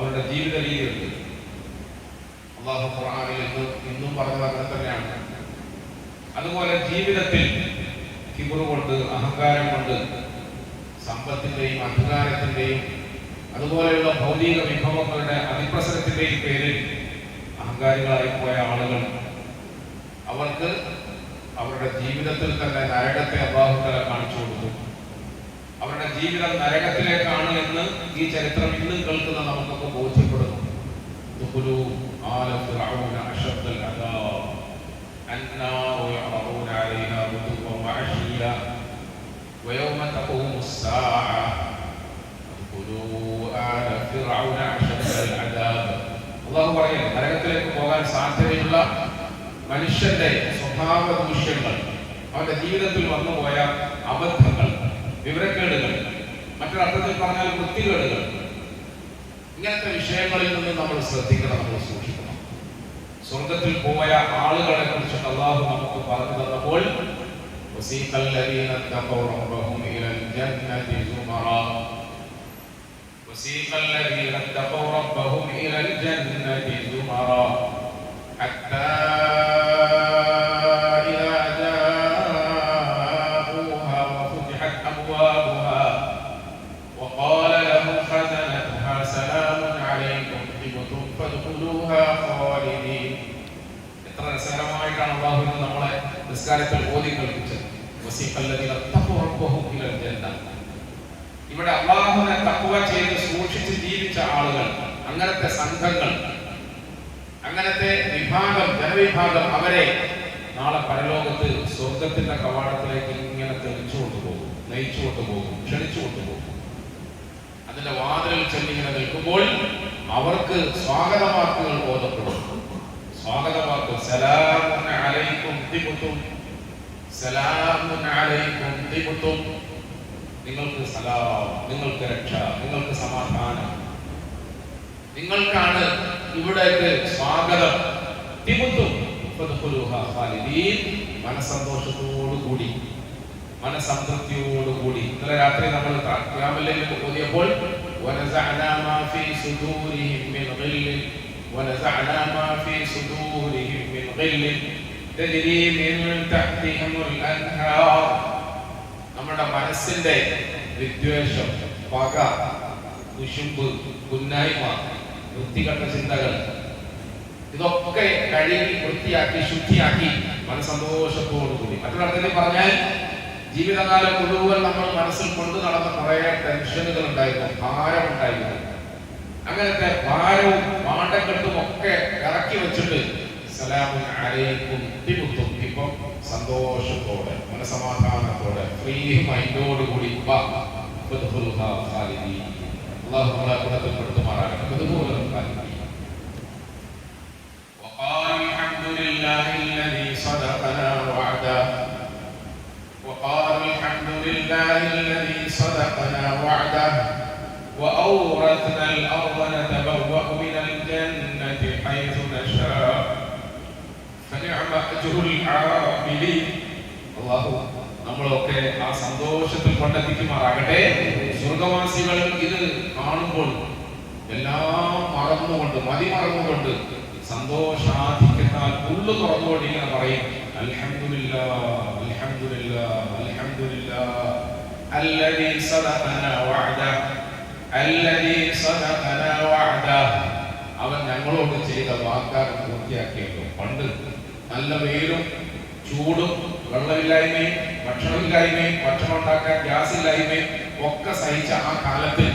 അവരുടെ ജീവിത രീതിയുണ്ട്. അല്ലാഹു ഖുർആനിൽ ഇന്നും പറഞ്ഞത് അങ്ങനെ തന്നെയാണ്. അതുപോലെ ജീവിതത്തിൽ കിബർ കൊണ്ട്, അഹങ്കാരം കൊണ്ട്, സമ്പത്തിന്റെയും അധികാരത്തിന്റെയും അതുപോലെയുള്ള ഭൗതിക വിഭവങ്ങളുടെ അതിപ്രസരത്തിന്റെയും പേരിൽ അഹങ്കാരികളായി പോയ ആളുകൾ, അവർക്ക് അവരുടെ ജീവിതത്തിൽ തന്നെ നരകത്തെ അല്ലാഹു തആല കാണിച്ചു കൊടുത്തു. അവരുടെ ജീവിതം നരകത്തിലേക്കാണ് എന്ന് ഈ ചരിത്രം ഇന്നും കേൾക്കുന്ന നമുക്കൊക്കെ ബോധ്യപ്പെടുന്നു. അല്ലാഹു പറയുന്നു, നരകത്തിലേക്ക് പോകാൻ സാധ്യതയുള്ള മനുഷ്യന്റെ സ്വഭാവ ദൂഷ്യങ്ങൾ, അവന്റെ ജീവിതത്തിൽ വന്നുപോയ അബദ്ധങ്ങൾ, വിവരക്കേടുകൾ, മറ്റൊരർത്ഥത്തിൽ പറഞ്ഞാൽ വൃത്തികേടുകൾ, ഇങ്ങനത്തെ വിഷയങ്ങളിൽ നിന്ന് നമ്മൾ ശ്രദ്ധിക്കണം, നമ്മൾ സൂക്ഷിക്കണം. സ്വർഗത്തിൽ പോയ ആളുകളെ കുറിച്ച് അല്ലാഹു നമുക്ക് പറഞ്ഞു തന്നപ്പോൾ وسيق الذين اتقوا ربهم إلى الجنة زمرا حتى إذا جاءوها وفتحت أبوابها وقال لهم خزنتها سلام عليكم طبتم فادخلوها خالدين. എത്ര രസകരമായിട്ടാണ് അല്ലാഹു നമ്മളെ നിസ്കാരത്തിൽ ഓതി കേൾപ്പിച്ചത്. وسيق الذين اتقوا ربهم إلى الجنة. ഇവിടെ അല്ലാഹുവിനെ തഖ്വ ചെയ്ത് സൂക്ഷിച്ച് ജീവിച്ച ആളുകൾ, അങ്ങനത്തെ സംഘങ്ങൾ, അങ്ങനത്തെ വിഭാഗം, ജനവിഭാഗം, അവരെ നാളെ പരലോകത്ത് സ്വർഗത്തിന്റെ കവാടത്തിലേക്ക് ഇങ്ങനെ തെളിച്ചു കൊണ്ടുപോകും, നയിച്ചു കൊണ്ടുപോകും, ക്ഷണിച്ചു കൊണ്ടുപോകും. അതിന്റെ വാതിലിൽ ചെന്നിങ്ങനെ നിൽക്കുമ്പോൾ അവർക്ക് സ്വാഗതവാക്കുകൾ ഓതപ്പെടും. സ്വാഗതവാക്ക് സലാമുൻ അലൈക്കും തിബ്തും, സലാമുൻ അലൈക്കും തിബ്തും, നിങ്ങൾക്ക് സലാം, നിങ്ങൾക്ക് രക്ഷ, നിങ്ങൾക്ക് സമാധാനം, നിങ്ങൾക്കാണ് ഇവിടേക്ക് സ്വാഗതം. തിബ്തും ഫദ്ഖുലൂഹാ ഖാലിദീൻ, മനസ്സന്തോഷത്തോടുകൂടി, മനസ്സംതൃപ്തിയോടുകൂടി. ഇന്നലെ രാത്രി നമ്മൾ ഖിയാമുൽ ലൈൽ ഓതിയപ്പോൾ വനസഅനാ മാ ഫീ സുദൂരിഹിം മിൻ ഗില്ലിൻ വനസഅനാ മാ ഫീ സുദൂരിഹിം മിൻ ഗില്ലിൻ തജ്രീ മിൻ തഹ്തിഹിമുൽ അൻഹാർ. നമ്മുടെ മനസ്സിന്റെ വിദ്വേഷം, പക, കുശുമ്പ്, കുന്നായ്മ, വൃത്തികെട്ട ചിന്തകൾ, ഇതൊക്കെ കഴുകി വൃത്തിയാക്കി ശുദ്ധിയാക്കി മനസ്സന്തോഷത്തോടുകൂടി. മറ്റൊരർത്ഥത്തിൽ പറഞ്ഞാൽ ജീവിതകാലം മുഴുവൻ നമ്മൾ മനസ്സിൽ കൊണ്ടു നടന്ന കുറെ ടെൻഷനുകൾ ഉണ്ടായിരുന്നു, ഭാരമുണ്ടായിരുന്നു. അങ്ങനത്തെ ഭാരവും പാണ്ടക്കെട്ടും ഒക്കെ ഇറക്കി വെച്ചിട്ട് സലാമുൻ അലൈക്കും തിബ്തും, ഇപ്പം സന്തോഷത്തോടെ, മനസമാധാനത്തോടെ, ഫ്രീ മൈൻഡോടുകൂടി അല്ലാഹു നമ്മളെ ഗുണത്തിൽപ്പെടുത്തുമാറാകട്ടെ. അതുപോലെ وقال الحمد لله الذي صدقنا وعده وقال الحمد لله الذي صدقنا وعده وأورثنا الأرض نتبوأ من الجنة حيث نشاء فنعم أجر العاملين. അല്ലാഹു നമ്മളൊക്കെ ആ സന്തോഷത്തിൽ കൊണ്ടെത്തിക്കുമാറാകട്ടെ. സ്വർഗവാസികൾ ഇത് കാണുമ്പോൾ എല്ലാം മറന്നുകൊണ്ട്, മതിമറന്നുകൊണ്ട്, സന്തോഷാധിക്യത്താൽ ഉള്ളു തുറന്നുകൊണ്ട് ഇങ്ങനെ പറയും, അൽഹംദുലില്ലാഹ് അൽഹംദുലില്ലാഹ് അൽഹംദുലില്ലാഹ് അല്ലദീ സദഖനാ വഅദഹു അല്ലദീ സദഖനാ വഅദഹു. അവൻ ഞങ്ങളോട് ചെയ്ത വാഗ്ദാനം പൂർത്തിയാക്കിയല്ലോ. പണ്ട് നല്ല വെയിലും ചൂടും വെള്ളമില്ലായ്മയും ഭക്ഷണമില്ലായ്മയും ഭക്ഷണം ഉണ്ടാക്കാൻ ഗ്യാസ് ഇല്ലായ്മയും ഒക്കെ സഹിച്ച ആ കാലത്ത്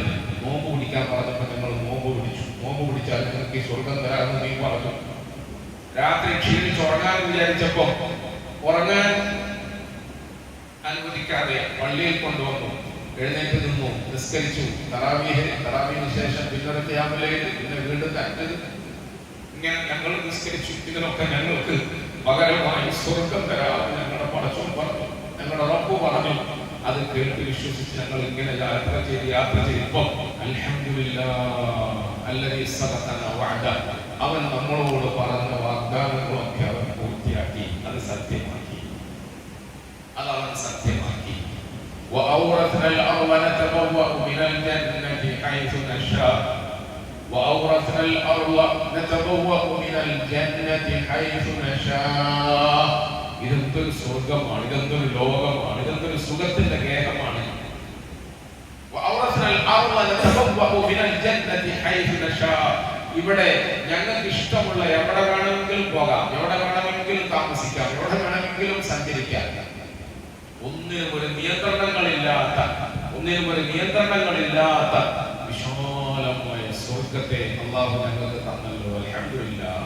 നോമ്പ് പിടിക്കാൻ പറഞ്ഞപ്പോൾ ഞങ്ങൾ നോമ്പ് പിടിച്ചു. നോമ്പ് പിടിച്ചാൽ നിങ്ങൾക്ക് ഈ സ്വർഗം തരാമെന്ന് നീ പറഞ്ഞു. രാത്രി ക്ഷീണിച്ചുറങ്ങാൻ വിചാരിച്ചപ്പോ ഉറങ്ങാൻ അനുവദിക്കാതെ പള്ളിയിൽ കൊണ്ടുവന്നു. എഴുന്നേറ്റ് നിന്നു, നിസ്കരിച്ചു. തറാവീഹിന് ശേഷം പിന്നെ ഖിയാമുൽ ലൈൽ, പിന്നെ വീണ്ടും തഹജ്ജുദ്. ഇങ്ങനെ ഞങ്ങൾ നിസ്കരിച്ചു. ഇതിനൊക്കെ ഞങ്ങൾക്ക് പകരമായി സ്വർഗം തരാമെന്ന് ഞങ്ങളുടെ പടച്ചോൻ പറഞ്ഞു, ഞങ്ങളുടെ റബ്ബ് പറഞ്ഞു. അത് കേട്ട് വിശ്വസിച്ച് ഞങ്ങൾ ഇങ്ങനെ യാത്ര ചെയ്തപ്പോൾ അൽഹംദുലില്ലാഹ് അല്ലദീ സദഖനാ വഅദഹു, അവൻ നമ്മളോട് പറഞ്ഞ വാഗ്ദാനങ്ങളൊക്കെ അവൻ പൂർത്തിയാക്കി, അത് സത്യമാക്കി, അത് അവൻ സത്യമാക്കി. وأورثنا الأرض نتبوأ من الجنة حيث نشاء وأورثنا الأرض نتبوأ من الجنة حيث نشاء. ഇതെന്തൊരു സ്വർഗമാണ്, ഇതെന്തൊരു ലോകമാണ്, ഇതെന്തൊരു സുഖത്തിന്റെ ഗേഹമാണ്. ഇവിടെ ഞങ്ങൾക്ക് ഇഷ്ടമുള്ള എവിടെ വേണമെങ്കിലും പോകാം, എവിടെ വേണമെങ്കിലും താമസിക്കാം, എവിടെ വേണമെങ്കിലും സഞ്ചരിക്കാം. ഒന്നിനും ഒരു നിയന്ത്രണങ്ങളില്ലാത്ത വിശാലമായ സ്വർഗത്തെ അല്ലാഹു ഞങ്ങൾക്ക് തന്നല്ലോ. അൽഹംദുലില്ലാഹ്.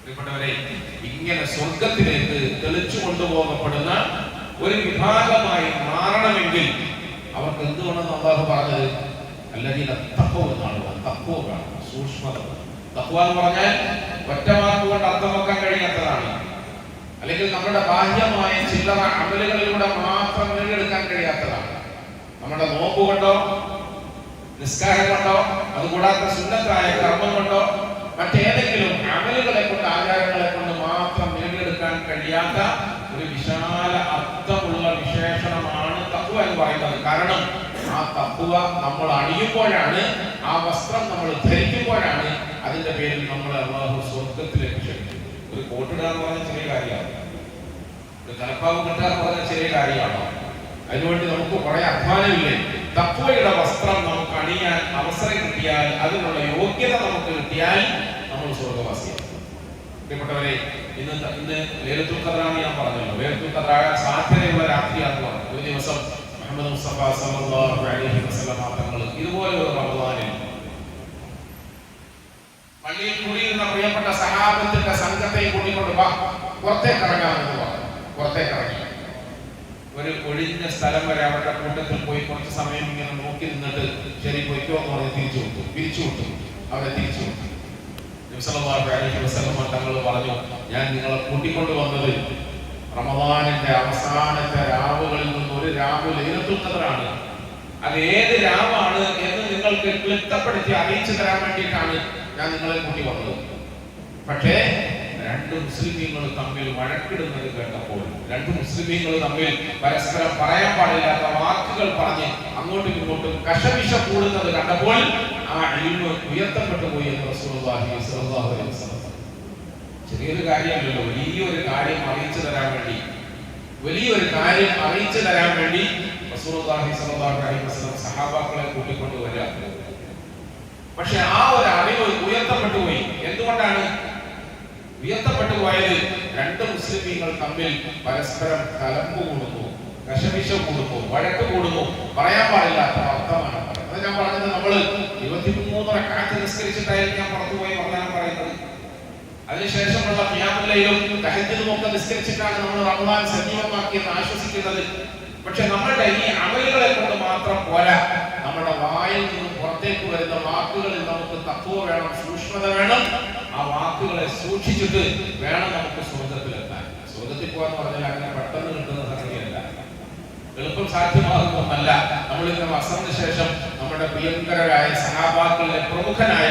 പ്രിയപ്പെട്ടവരെ, ഇങ്ങനെ സ്വർഗത്തിലേക്ക് തെളിച്ചു കൊണ്ടുപോകപ്പെടുന്ന ഒരു വിഭാഗമായി മാറണമെങ്കിൽ അവർക്ക് എന്തുകൊണ്ടെന്ന് അല്ലാഹു പറഞ്ഞത് അല്ലദീന തഖ്വ എന്നാണ്. തഖ്വ ആണ്, സൂക്ഷ്മത. തഖ്വ എന്ന് പറഞ്ഞാൽ ഒറ്റ വാക്കുകൊണ്ട് അർത്ഥമാക്കാൻ കഴിയാത്തതാണ്. അല്ലെങ്കിൽ നമ്മുടെ ബാഹ്യമായ ചില്ലറ അമലുകളിലൂടെ മാത്രം നേടിയെടുക്കാൻ കഴിയാത്തതാണ്. നമ്മുടെ നോമ്പ് കൊണ്ടോ നിസ്കാരം കൊണ്ടോ അതുകൂടാത്ത സുന്നത്തായ കർമ്മം കൊണ്ടോ മറ്റേതെങ്കിലും അമലുകളെ കൊണ്ട് ആചാരങ്ങളെ കൊണ്ട് മാത്രം നേടിയെടുക്കാൻ കഴിയാത്ത ഒരു വിശാല അർത്ഥമുള്ള വിശേഷണമാണ് തഖ്വ എന്ന് പറയുന്നത്. കാരണം ആ തഖ്വ നമ്മൾ അണിയുമ്പോഴാണ്, ആ വസ്ത്രം നമ്മൾ ധരിക്കുമ്പോഴാണ് അതിന്റെ പേരിൽ നമ്മൾ അല്ലാഹു സ്വർഗത്തിലേക്ക് ക്ഷണിക്കുന്നത്. ഒരു കോട്ടിടുക എന്ന് പറഞ്ഞ ചെറിയ കാര്യമാണ്, ഒരു തലപ്പാവ് കിട്ടുക എന്ന് പറഞ്ഞ ചെറിയ കാര്യമാണോ? അതിനുവേണ്ടി നമുക്ക് കുറെ അധ്വാനമില്ലേ? തഖ്വയുടെ വസ്ത്രം നമുക്ക് അണിയാൻ അവസരം കിട്ടിയാൽ, അതിനുള്ള യോഗ്യത നമുക്ക് കിട്ടിയാൽ നമ്മൾ സ്വർഗവാസിയാണ്. പ്രിയപ്പെട്ടവരെ, ഇന്ന് ലൈലത്തുൽ ഖദ്റാണ് ഞാൻ പറഞ്ഞല്ലോ. ലൈലത്തുൽ ഖദ്റാകാൻ സാധ്യതയുള്ള രാത്രിയാണെന്ന് പറഞ്ഞു. ഒരു ദിവസം മുഹമ്മദ് മുസ്തഫ സല്ലല്ലാഹു അലൈഹി വസല്ലം തങ്ങൾ ഇതുപോലെ ഒരു റമദാനിൽ പള്ളിയിൽ കൂടിയിരുന്ന പ്രിയപ്പെട്ട സഹാബത്തിന്റെ സംഘത്തെ കൂട്ടിക്കൊണ്ട് പുറത്തേക്ക് ഇറങ്ങാമെന്ന് പറഞ്ഞു. പുറത്തേക്ക് ഇറങ്ങി ഒരു ഒഴിഞ്ഞ സ്ഥലം വരെ അവരുടെ കൂട്ടത്തിൽ പോയി കുറച്ച് സമയം ഇങ്ങനെ നോക്കി നിന്നിട്ട് ശരി പൊയ്ക്കോ എന്ന് പറഞ്ഞ് പിരിച്ചു വിട്ടു. അവരെ തിരിച്ചു വിട്ടു. നബി സല്ലല്ലാഹു അലൈഹി വസല്ലം തങ്ങൾ പറഞ്ഞു, ഞാൻ നിങ്ങളെ കൂട്ടിക്കൊണ്ട് വന്നത് റമദാനിന്റെ അവസാനത്തെ രാവുകളിൽ നിന്ന് ഒരു രാവ് ലൈലത്തുൽ ഖദ്റാണ്. അത് ഏത് രാവാണ് എന്ന് നിങ്ങൾക്ക് ക്ലിപ്തപ്പെടുത്തി അറിയിച്ചു തരാൻ വേണ്ടിയിട്ടാണ് ഞാൻ നിങ്ങളെ കൂട്ടി വന്നത്. പക്ഷേ രണ്ട് മുസ്ലിമീങ്ങൾ തമ്മിൽ വഴക്കിടുന്നത് കേട്ടപ്പോൾ, രണ്ട് മുസ്ലിമീങ്ങൾ തമ്മിൽ പരസ്പരം പറയാൻ പാടില്ലാത്ത വാക്കുകൾ പറഞ്ഞ് അങ്ങോട്ടും ഇങ്ങോട്ടും കശപിശ കൂടുന്നത് കണ്ടപ്പോൾ ആ ഇൽമ് ഉയർത്തപ്പെട്ടു പോയി എന്ന് റസൂലുള്ളാഹി സ്വല്ലല്ലാഹു അലൈഹി വസല്ലം. ചെറിയൊരു കാര്യമല്ലല്ലോ, വലിയൊരു കാര്യം അറിയിച്ചു തരാൻ വേണ്ടി റസൂലുള്ളാഹി സ്വല്ലല്ലാഹു അലൈഹി വസല്ലം സഹാബാക്കളെ കൂട്ടിക്കൊണ്ട് വരിക. പക്ഷെ ആ ഒരു അറിവ് ഉയർത്തപ്പെട്ടു പോയി. എന്തുകൊണ്ടാണ് ഉയർത്തപ്പെട്ടു പോയത്? രണ്ട് മുസ്ലിമീങ്ങൾ തമ്മിൽ പരസ്പരം കലമ്പ് കൂടുന്നു, കശപിശ കൂടുന്നു, വഴക്ക് കൂടുന്നു, പറയാൻ പാടില്ലാത്ത വർത്തമാനം പറയുന്നത്. അത് ഞാൻ പറഞ്ഞത്, നമ്മൾ 23 റക്അത്ത് നിസ്കരിച്ചിട്ടായിരിക്കും ഞാൻ പുറത്തുപോയി വർത്തമാനം പറയുന്നത്. അതിനുശേഷമുള്ള ഖിയാമുൽ ലൈലും തഹജ്ജുദും ഒക്കെ നിസ്കരിച്ചിട്ടാണ് നമ്മൾ റമദാൻ സജീവമാക്കിയെന്ന് ആശ്വസിക്കുന്നത്. പക്ഷെ നമ്മളുടെ ഈ അമലുകളെ കൊണ്ട് മാത്രം പോരാ, നമ്മുടെ വായിൽ നിന്നും പുറത്തേക്ക് വരുന്ന വാക്കുകളിൽ നമുക്ക് തഖ്വ വേണം, സൂക്ഷ്മത വേണം. ആ വാക്കുകളെ സൂക്ഷിച്ചിട്ട് വേണം നമുക്ക് സ്വർഗത്തിലെത്താൻ. സ്വർഗത്തിൽ പോകാന്ന് പറഞ്ഞാൽ അങ്ങനെ പെട്ടെന്ന് കിട്ടുന്ന സംഗതിയല്ല, എളുപ്പം സാധ്യമാകുന്ന ഒന്നല്ല. നമ്മളിന്ന് വസന്ത ശേഷം നമ്മുടെ പ്രിയങ്കരായ സഹാബാക്കളിലെ പ്രമുഖനായ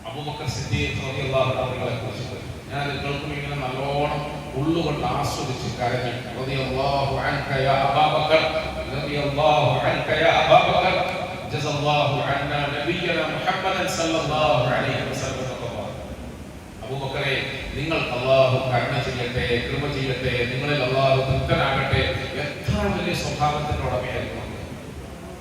അബൂബക്കർ സിദ്ദീഖ് റളിയല്ലാഹു അൻഹുവിനെ കുറിച്ച് ഞാൻ കേൾക്കും ഇങ്ങനെ നല്ലോണം ഉള്ളുകൊണ്ട് ആസ്വദിച്ച് കരഞ്ഞു. റളിയല്ലാഹു അൻക യാ അബൂബക്കർ, റളിയല്ലാഹു അൻക യാ അബൂബക്കർ, ജസല്ലാഹു അന്നാ നബിയനാ മുഹമ്മദൻ സല്ലല്ലാഹു അലൈഹി വസല്ലം. അബൂബക്കറെ, നിങ്ങൾക്ക് അല്ലാഹു കരുണ ചെയ്യട്ടെ, കൃപ ചെയ്യട്ടെ, നിങ്ങളിൽ അല്ലാഹു തൃപ്തനാകട്ടെ. എത്ര വലിയ സ്വഭാവത്തിന്റെ ഉടമയായിരുന്നു.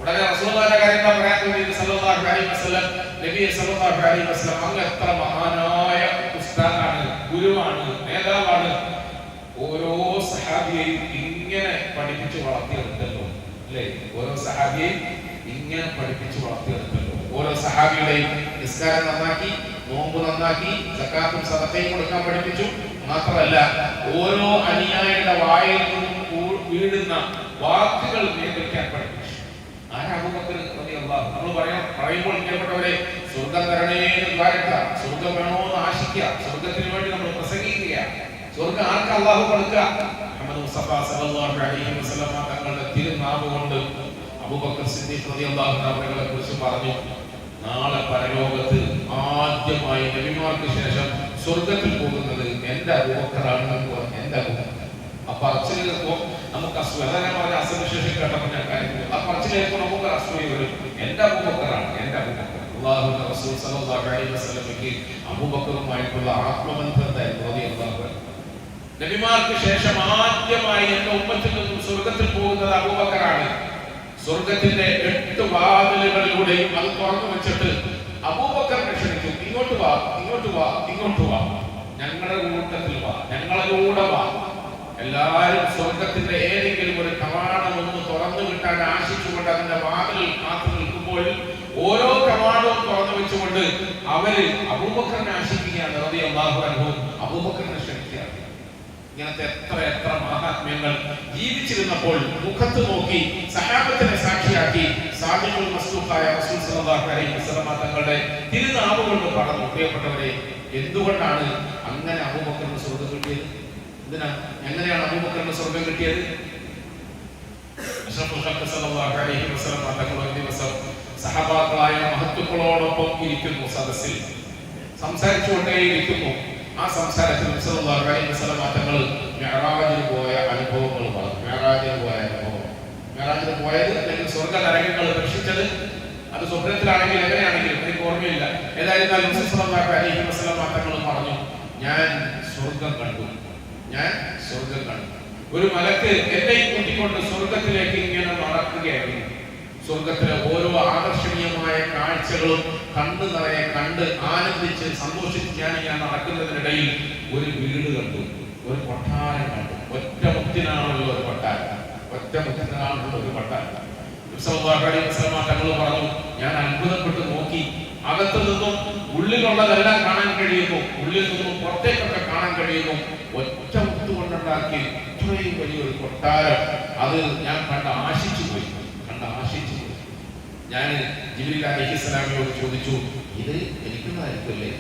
ഉടനെ റസൂലുള്ളാഹിയുടെ കാര്യം പറയാൻ വേണ്ടി സല്ലല്ലാഹു അലൈഹി വസല്ലം, നബി സല്ലല്ലാഹു അലൈഹി വസല്ലം അങ്ങ് എത്ര മഹാനായ ഉസ്താദാണ്, ഗുരുവാണ്, നേതാവാണ്. ഓരോ സഹാബിയെയും ഇങ്ങനെ പഠിപ്പിച്ചു വളർത്തിയെടുത്തല്ലോ, അല്ലേ? ഓരോ സഹാബിയെയും ഇങ്ങനെ പഠിപ്പിച്ചു വളർത്തിയെടുത്തല്ലോ. ഓരോ സഹാബിയുടെയും നിസ്കാരം നന്നാക്കി, നോമ്പ് നന്നാക്കി, സക്കാത്തും സദഖയും കൊടുക്കാൻ പഠിപ്പിച്ചു. മാത്രമല്ല, ഓരോ അനുയായിയുടെ വായിൽ നിന്നും വീഴുന്ന വാക്കുകൾ നിയന്ത്രിക്കാൻ പഠിപ്പിച്ചു. ആരാ അബൂബക്കർ റളിയല്ലാഹു അൻഹു? നമ്മൾ പറയുമ്പോൾ കേൾപ്പെട്ടവരെ, സ്വർഗം തരണേ എന്ന് ദ്വാരക്കുക, സ്വർഗം വേണോന്ന് ആശിക്കുക, സ്വർഗത്തിന് വേണ്ടി നമ്മൾ പ്രസംഗിക്കുക. സ്വർഗം ആർക്ക് അല്ലാഹു കൊടുക്കുക? മുഹമ്മദ് മുസ്തഫ സല്ലല്ലാഹു അലൈഹി വസല്ലം തങ്ങളുടെ തിരുനാമം കൊണ്ട് അബൂബക്കർ സിദ്ദീഖ് റളിയല്ലാഹു അൻഹുവിനെ കുറിച്ച് പറഞ്ഞു, നാളെ പരലോകത്ത് ആദ്യമായി നബിമാർക്ക് ശേഷം സ്വർഗത്തിൽ പോകുന്നത് എന്റെ അബൂബക്കറാണ്. എന്റെ അബൂബക്കർ. ആ പറച്ചിലിപ്പോ നമുക്ക് അസുഖം അസവിശേഷം കേട്ടപ്പോൾ ഞാൻ കാര്യം ആ പറച്ചിലേക്കോ നമുക്ക് അസുഖം വരും. എന്റെ അബൂബക്കറാണ്, എന്റെ അബൂബക്കർ. സല്ലല്ലാഹു അലൈഹി വസല്ലമയ്ക്ക് അബൂബക്കറുമായിട്ടുള്ള ആത്മബന്ധത്തായിരുന്നു റളിയല്ലാഹു അൻഹു. നബിമാർക്ക് ശേഷം ആദ്യമായി എന്റെ ഉമ്മത്തിൽ നിന്നും സ്വർഗത്തിൽ പോകുന്നത് അബൂബക്കറാണ്. സ്വർഗത്തിന്റെ 8 വാതിലുകളിലൂടെയും അത് തുറന്നു വെച്ചിട്ട് അബൂബക്കറിനെ ക്ഷണിച്ചു, ഇങ്ങോട്ട് വാ, ഇങ്ങോട്ട് വാ, ഇങ്ങോട്ട് വാ, ഞങ്ങളുടെ കൂട്ടത്തിൽ വാ, ഞങ്ങളുടെ കൂടെ വാ. എല്ലാവരും സ്വർഗത്തിന്റെ ഏതെങ്കിലും ഒരു കവാടം ഒന്ന് തുറന്നു കിട്ടാൻ ആശിച്ചുകൊണ്ട് അതിന്റെ വാതിൽ കാത്തു നിൽക്കുമ്പോൾ ഓരോ കവാടവും തുറന്നു വെച്ചുകൊണ്ട് അവര് അബൂബക്കറിനെ ആശിക്കുകയാണ് റളിയല്ലാഹു അൻഹു, അബൂബക്കറിനെ ക്ഷണിക്കുകയാണ്. ഇങ്ങനത്തെ എത്ര മഹാത്മ്യങ്ങൾ ജീവിച്ചിരുന്നപ്പോൾ മുഖത്ത് നോക്കി സഹാബത്തിനെ സാക്ഷിയാക്കി സാദിഖുൽ മസ്ലൂഖായ റസൂൽ സല്ലല്ലാഹു അലൈഹി വസല്ലം തങ്ങളുടെ തിരുനാവ് കൊണ്ട് പറഞ്ഞു. പ്രിയപ്പെട്ടവരെ, എന്തുകൊണ്ടാണ് അങ്ങനെ അബൂബക്കറിന് സ്വർഗ്ഗം കിട്ടിയത്? എങ്ങനെയാണ് അബൂബക്കറിന് സ്വർഗ്ഗം കിട്ടിയത്? അഷ്റഫുൽ ഖൽഖ് സല്ലല്ലാഹു അലൈഹി വസല്ലം തങ്ങൾ ഒരു ദിവസം സഹാബാക്കളായ മഹത്തുക്കളോടൊപ്പം ഇരിക്കുന്നു, സദസ്സിൽ സംസാരിച്ചുകൊണ്ടേയിരിക്കുന്നു. ആ സംസാരത്തിൽ സല്ലല്ലാഹു അലൈഹി വസല്ലം തങ്ങൾ മിഅ്റാജിൽ പോയ അനുഭവങ്ങൾ പറഞ്ഞു. മിഅ്റാജിൽ പോയത് അല്ലെങ്കിൽ സ്വർഗ്ഗ നരകങ്ങൾ ദർശിച്ചത്, അത് സ്വപ്നത്തിലാണെങ്കിൽ എങ്ങനെയാണെങ്കിലും എനിക്ക് ഓർമ്മയില്ല. ഏതായിരുന്നാലും സല്ലല്ലാഹു അലൈഹി വസല്ലം തങ്ങൾ പറഞ്ഞു, ഞാൻ സ്വർഗ്ഗം കണ്ടു. ഒരു മലക്ക് എന്നെയും കൂട്ടിക്കൊണ്ട് സ്വർഗത്തിലേക്ക് ഇങ്ങനെ നടക്കുകയായിരുന്നു. സ്വർഗത്തിലെ ഓരോ ആകർഷണീയമായ കാഴ്ചകളും കണ്ണു നിറയെ കണ്ട് ആനന്ദിച്ച് സന്തോഷിച്ച് ഞാൻ നടക്കുന്നതിനിടയിൽ ഒരു വീട് കണ്ടു, ഒരു കൊട്ടാരം കണ്ടു. ഒറ്റ മുത്തിനാണുള്ള ഒരു കൊട്ടാരം. തങ്ങൾ പറഞ്ഞു, ഞാൻ അത്ഭുതപ്പെട്ട് നോക്കി. അകത്തു നിന്നും ഉള്ളിലുള്ളതെല്ലാം കാണാൻ കഴിയുന്നു, ഉള്ളിൽ നിന്നും പുറത്തേക്കൊക്കെ കാണാൻ കഴിയുന്നു. ഒറ്റ മുത്തുകൊണ്ടുണ്ടാക്കി ഇത്രയും വലിയൊരു കൊട്ടാരം, അത് ഞാൻ ആശിച്ചു പോയി. ഞാൻ ജിബ്രീൽ അലൈഹിസ്സലാമിനോട് ചോദിച്ചു, ഇത് എനിക്കുന്നതായിരിക്കുമല്ലേ?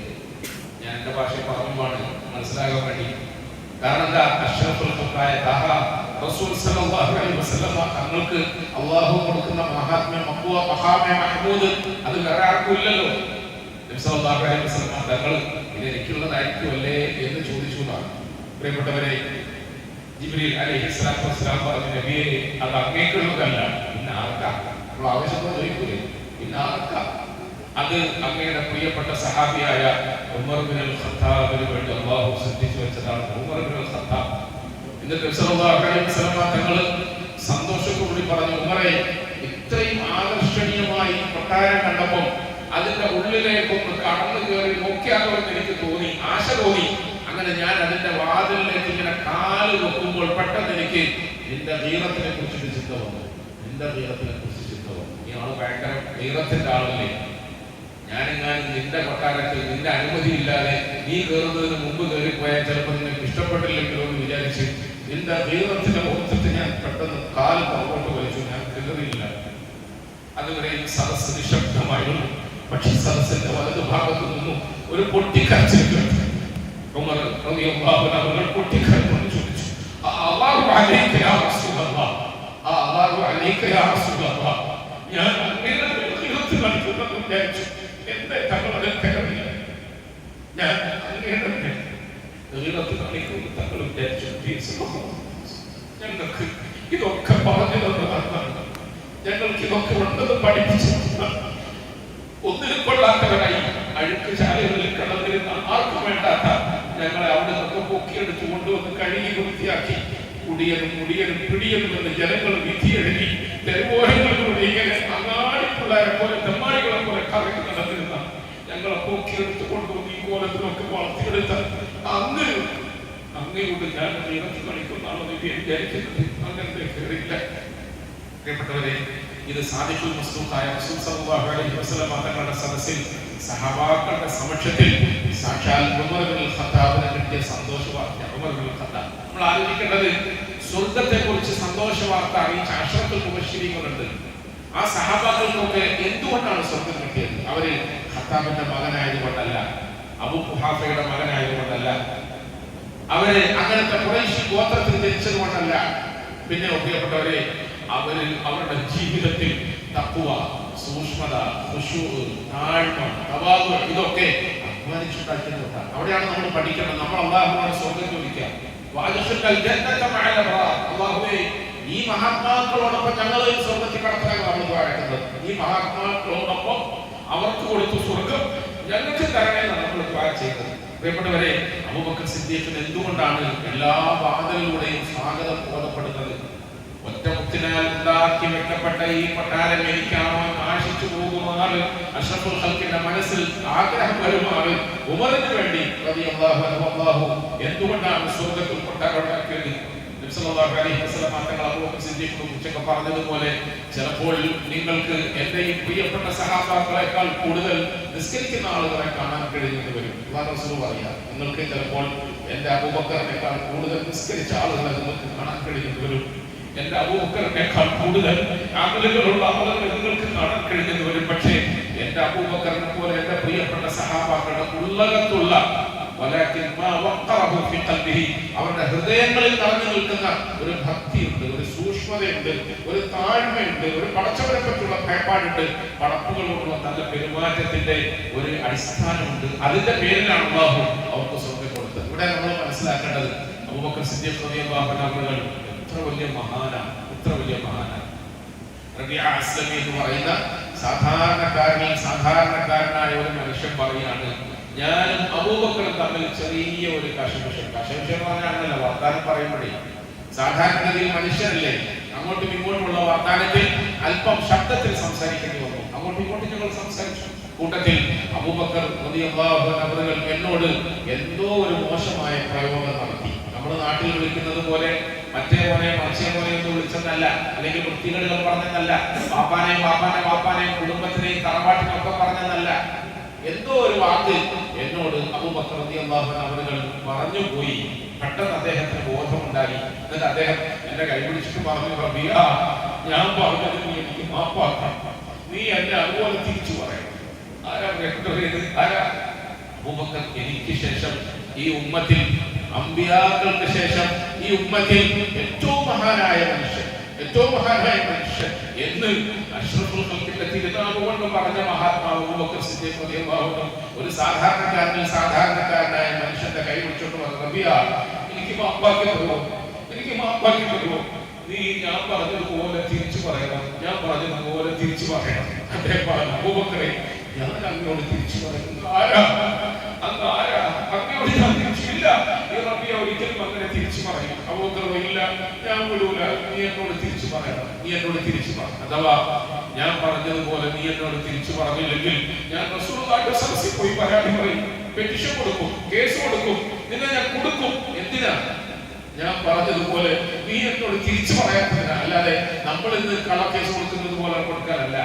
ഞാൻ എന്റെ ഭാഷ പറയുമ്പോഴാണ് മനസ്സിലാകാൻ വേണ്ടി. കാരണം എന്താ, അഷ്റഫുൽ ഖൽഖായ തഹ റസൂൽ സല്ലല്ലാഹു അലൈഹി വസല്ലം തങ്ങൾക്ക് അല്ലാഹു കൊടുക്കുന്ന മഹാത്മ്യം, മഖാമെ മഹ്മൂദ്, അത് വേറെ ആർക്കും ഇല്ലല്ലോ. നബി സല്ലല്ലാഹു അലൈഹി വസല്ലം തങ്ങൾ ഇത് എനിക്കുള്ളതായിരിക്കുമല്ലേ എന്ന് ചോദിച്ചു. പ്രിയപ്പെട്ടവരെ, ജിബ്രീൽ അലൈഹിസ്സലാത്തു വസ്സലാം പറഞ്ഞു, നബിയെ, അത് അങ്ങേക്കുള്ളതല്ല, പിന്നെ ആർക്കാ? നമ്മൾ ആവശ്യത്തോടെ ചോദിക്കൂലേ, പിന്നെ ആർക്കാ? അത് അങ്ങയുടെ പ്രിയപ്പെട്ട സഹാബിയായ ഉമർ ഇബ്നുൽ ഖത്താബിന് വേണ്ടി അല്ലാഹു സൃഷ്ടിച്ചു വെച്ചതാണ്. ഉമർ ഇബ്നുൽ ഖത്താബ്. എന്നിട്ട് സല്ലല്ലാഹു അലൈഹി വസല്ലം തങ്ങൾ സന്തോഷത്തോടെ പറഞ്ഞു, ഉമറേ, ഇത്രയും ആകർഷണീയമായി കൊട്ടാരം കണ്ടപ്പോൾ അതിന്റെ ഉള്ളിലേക്കൊന്ന് കടന്നു കയറി നോക്കിയാലോ എന്ന് എനിക്ക് തോന്നി, ആശ തോന്നി. അങ്ങനെ ഞാൻ അതിന്റെ വാതിലിലേക്ക് ഇങ്ങനെ കാല് വെക്കുമ്പോൾ പെട്ടെന്ന് എനിക്ക് നിന്റെ ഗീറത്തിനെ കുറിച്ച് ചിന്ത വന്നു. ഇയാള് ഭയങ്കര ഗീറത്തിന്റെ ആളല്ലേ? ഞാനെങ്ങാനും നിന്റെ കൊട്ടാരത്തിൽ നിന്റെ അനുമതി ഇല്ലാതെ നീ കയറുന്നതിന് മുമ്പ് കയറിപ്പോയാൽ ചിലപ്പോൾ നിനക്ക് ഇഷ്ടപ്പെട്ടില്ലെങ്കിലോ എന്ന് വിചാരിച്ച് നിന്റെ ഗീറത്തിന്റെ മുഖത്ത് ഞാൻ പെട്ടെന്ന് കാല് പുറകോട്ട് വലിച്ചു. ഞാൻ കയറിയില്ല. അതുവരെയും സദസ്സ് നിശബ്ദമായിരുന്നു. പക്ഷെ സദസ്സിന്റെ വലതുഭാഗത്തു നിന്നും ഒരു പൊട്ടിക്കരച്ചിൽ കേട്ടു. ഉമർ റളിയല്ലാഹു അൻഹു പൊട്ടിക്കരഞ്ഞു ചോദിച്ചു, അല്ലാഹു അലൈക യാ റസൂലല്ലാഹ്, അല്ലാഹു അലൈക യാ റസൂലല്ലാഹ്, ഞാൻ അങ്ങയുടെ ഗീറത്ത് കാണിക്കുമെന്ന് വിചാരിച്ചു. എന്റെ തങ്ങളുടെ കയറില്ല. ഞാൻ അങ്ങയുടെ ഗീറത്ത് കാണിക്കുമെന്ന് തങ്ങൾ വിചാരിച്ചു. ഞങ്ങൾക്ക് ഇതൊക്കെ പറഞ്ഞു തന്നതാണ്, ഞങ്ങൾക്ക് ഇതൊക്കെ ഉണ്ടെന്ന് പഠിപ്പിച്ചു. ഒന്നിനും കൊള്ളാത്തവരായി അഴുക്ക് ശാലകളിൽ കടന്നിരുന്ന ആർക്കും വേണ്ടാത്ത ഞങ്ങളെ അവിടെ നിന്നൊക്കെ പൊക്കിയെടുത്ത് കൊണ്ടുവന്ന് കഴുകി വൃത്തിയാക്കി കുടിയനും പിടിയനും എന്ന് ജനങ്ങൾ വിധിയെഴുതി തെരുവോരങ്ങളിലൂടെ ഇങ്ങനെ അങ്ങാടിപ്പിള്ളേരെ പോലെ തെമ്മാടികളെ പോലെ കറങ്ങി നടന്നിരുന്ന ഞങ്ങളെ പൊക്കിയെടുത്ത് കൊണ്ടുവന്ന് ഈ കോലത്തിലൊക്കെ വളർത്തിയെടുത്ത അങ്ങയോട് ഞാൻ ദൈവത്തിൽ കളിക്കുന്നതാണോ എന്ന് വിചാരിക്കുന്നത്. അങ്ങനത്തെ കയറിയില്ല. പ്രിയപ്പെട്ടവരെ, ഇത് സാദിഖുൽ മസ്ലൂഖായ റസൂൽ സല്ലല്ലാഹു അലൈഹി വസല്ലം തങ്ങളുടെ സദസ്സിൽ സഹാബാക്കളുടെ സമക്ഷത്തിൽ സാക്ഷാൽ ഉമർ ഇബ്നുൽ ഖത്താബിനെ കിട്ടിയ സന്തോഷ വാർത്ത. ഉമർ ഇബ്നുൽ ഖത്താബ്, നമ്മൾ ആലോചിക്കേണ്ടത്, സ്വർഗ്ഗത്തെ കുറിച്ച് സന്തോഷ വാർത്ത അറിയിച്ച അഷ്റഫുൽ മുബശ്ശിരീങ്ങളുണ്ട്. ആ സഹാബാക്കൾക്കൊക്കെ എന്തുകൊണ്ടാണ് സ്വർഗ്ഗം കിട്ടിയത്? അവര് ഖത്താബിന്റെ മകനായതുകൊണ്ടല്ല, അബൂ ഖുഹാഫയുടെ മകനായതുകൊണ്ടല്ല, അവര് അങ്ങനത്തെ ഖുറൈശി ഗോത്രത്തിൽ ജനിച്ചത് കൊണ്ടല്ല. പിന്നെ പ്രിയപ്പെട്ടവരെ, അവരുടെ ജീവിതത്തിൽ തഖ്വ, സൂക്ഷ്മത, ഖുശൂഅ്, താഴ്മ, തവാദു ഇതൊക്കെ അധ്വാനിച്ചുണ്ടാക്കിയതുകൊണ്ടാണ്. അവിടെയാണ് നമ്മൾ പഠിക്കേണ്ടത്. നമ്മൾ അല്ലാഹുവിനോട് സ്വർഗ്ഗം ചോദിക്കുക. വഅദ്ഖിൽനൽ ജന്നത മഅൽ അബ്റാർ. അല്ലാഹുവേ, ഈ മഹാത്മാക്കളോടൊപ്പം ഞങ്ങൾ സ്വർഗ്ഗത്തിൽ കടത്താനാണ് നമ്മൾ ദ്വാരക്കുന്നത്. ഈ മഹാത്മാക്കളോടൊപ്പം അവർക്ക് കൊടുത്തു സ്വർഗ്ഗം ചെയ്തത്. പ്രിയപ്പെട്ടവരെ, അബൂബക്കർ സിദ്ദീഖിന് എന്തുകൊണ്ടാണ് എല്ലാ വാതിലിലൂടെയും സ്വാഗതം ബോധപ്പെടുന്നത്? ഒറ്റമുത്തിനാൽ ഉണ്ടാക്കി വെക്കപ്പെട്ട ഈ കൊട്ടാരം എനിക്കാണോ ആശിച്ചു പോകുമാറ് അഷ്റഫുൽ ഖൽഖിന്റെ മനസ്സിൽ ആഗ്രഹം വരുമാറ് ഉമറിന് വേണ്ടി റളിയല്ലാഹു അൻഹു എന്തുകൊണ്ടാണ് സ്വർഗ്ഗത്തിൽ കൊട്ടാരം ഉണ്ടാക്കിയത്? നബി സല്ലല്ലാഹു അലൈഹി വസല്ലം തങ്ങൾ അബൂബക്കർ സിദ്ദീഖിനെ കുറിച്ചൊക്കെ പറഞ്ഞതുപോലെ ചിലപ്പോൾ നിങ്ങൾക്ക് എന്റെ ഈ പ്രിയപ്പെട്ട സഹാബാക്കളെക്കാൾ കൂടുതൽ നിസ്കരിക്കുന്ന ആളുകളെ കാണാൻ കഴിയുന്നത് വരും. അല്ലാഹു റസൂൽ പറയാ, നിങ്ങൾക്ക് ചിലപ്പോൾ എന്റെ അബൂബക്കറിനേക്കാൾ കൂടുതൽ നിസ്കരിച്ച ആളുകളെ നിങ്ങൾക്ക് കാണാൻ കഴിയുന്നത് വരും. എന്റെ അബൂബക്കറിനേക്കാൾ കൂടുതൽ അമലുകളുള്ള ആളുകളെ നിങ്ങൾക്ക് കാണാൻ കഴിയുന്നത് വരും. പക്ഷേ എന്റെ അബൂബക്കറിനെ പോലെ എന്റെ പ്രിയപ്പെട്ട സഹാബാക്കളുടെ ഉള്ളകത്തുള്ള അവരുടെ ഹൃദയങ്ങളിൽ നിറഞ്ഞു നിൽക്കുന്ന ഒരു ഭക്തിയുണ്ട്, ഒരു സൂക്ഷ്മതയുണ്ട്, ഒരു താഴ്മയുണ്ട്, ഒരു പടച്ചവരെ പറ്റിയുള്ള ഭയപ്പാടുണ്ട്, പടപ്പുകളോടുള്ള നല്ല പെരുമാറ്റത്തിന്റെ ഒരു അടിസ്ഥാനമുണ്ട്. അതിന്റെ പേരിലാണ് അല്ലാഹു അവർക്ക് സ്വർഗ്ഗം കൊടുത്തത്. ഇവിടെ നമ്മൾ മനസ്സിലാക്കേണ്ടത് അബൂബക്കർ സിദ്ദീഖ് റളിയല്ലാഹു അൻഹു എത്ര വലിയ മഹാനാണ്. റബീഅ അസ്ലമി എന്ന് പറയുന്ന സാധാരണക്കാരനായ ഒരു മനുഷ്യൻ പറയാണ്, ഞാനും അബൂബക്കറും തമ്മിൽ ചെറിയ ഒരു കശപിശം പറഞ്ഞാണല്ലോ വർത്താനം പറയുമ്പോഴേ. സാധാരണഗതിയിൽ മനുഷ്യരല്ലേ, അങ്ങോട്ടും ഇങ്ങോട്ടുമുള്ള വർത്താനത്തിൽ അല്പം ശബ്ദത്തിൽ സംസാരിക്കേണ്ടി വന്നു. അങ്ങോട്ടും ഇങ്ങോട്ടും ഞങ്ങൾ സംസാരിച്ചു. കൂട്ടത്തിൽ അബൂബക്കർ റളിയല്ലാഹു അൻഹു എന്നോട് എന്തോ ഒരു മോശമായ പ്രയോഗം നടത്തി. നമ്മുടെ നാട്ടിൽ വിളിക്കുന്നത് പോലെ മറ്റേ പോലെ മറിച്ചേ പോലെ ഒന്നും വിളിച്ചതല്ല, അല്ലെങ്കിൽ വൃത്തികേടുകൾ പറഞ്ഞതല്ല, വാപ്പാനെയും കുടുംബത്തിനെയും തറവാട്ടിനൊക്കെ പറഞ്ഞതല്ല. എന്തോ ഒരു വാക്ക് എന്നോട് അബൂബക്കർ റളിയല്ലാഹു അൻഹു പറഞ്ഞു പോയി. പെട്ടെന്ന് അദ്ദേഹത്തിന് ബോധമുണ്ടായി. എന്നിട്ട് അദ്ദേഹം എന്റെ കൈ പിടിച്ചിട്ട് പറഞ്ഞു, റബീഅ, ഞാൻ പറഞ്ഞത് നീ എനിക്ക് മാപ്പാക്കണം, നീ എന്നെ അതുപോലെ തിരിച്ചു പറയണം. ആരാ? അബൂബക്കർ എനിക്ക് ശേഷം ഈ ഉമ്മത്തിൽ, അമ്പിയാക്കൾക്ക് ശേഷം ഈ ഉമ്മത്തിൽ ഏറ്റവും മഹാനായ മനുഷ്യൻ എന്ന് അഷ്റഫുൽ ഖൽഖിന്റെ തിരുനാമം കൊണ്ട് പറഞ്ഞ മഹാത്മാവ് അബൂബക്കർ സിദ്ദീഖ് റളിയല്ലാഹു അൻഹു ഒരു സാധാരണക്കാരനായ മനുഷ്യന്റെ കൈ പിടിച്ചോണ്ട് പറഞ്ഞു, റബീഅ, എനിക്ക് മാപ്പാക്കി തരുമോ? നീ ഞാൻ പറഞ്ഞതുപോലെ തിരിച്ചു പറയണം. അദ്ദേഹം പറഞ്ഞു, അബൂബക്കറെ, ഞാൻ അങ്ങോട്ട് തിരിച്ചു പറയുന്നു. അങ്ങോട്ട് ഞാൻ തിരിച്ചില്ല. റബീഅ ഒരിക്കലും അങ്ങനെ തിരിച്ചു പറയും. അബൂബക്കർ, ഇല്ല, ഞാൻ വിടൂല, നീ എന്നോട് തിരിച്ചു പറയണം. അഥവാ ഞാൻ പറഞ്ഞതുപോലെ നീ എന്നോട് തിരിച്ചു പറഞ്ഞില്ലെങ്കിൽ ഞാൻ റസൂലുള്ളാഹിയുടെ സദസ്സിൽ പോയി പരാതി പറയും, പെറ്റീഷൻ കൊടുക്കും, കേസ് കൊടുക്കും, നിന്നെ ഞാൻ കൊടുക്കും. എന്തിനാ? ഞാൻ പറഞ്ഞതുപോലെ നീ എന്നോട് തിരിച്ചു പറയാത്തതിനാ. അല്ലാതെ നമ്മൾ ഇന്ന് കള്ളക്കേസ് കൊടുക്കുന്നത് പോലെ കൊടുക്കാനല്ല,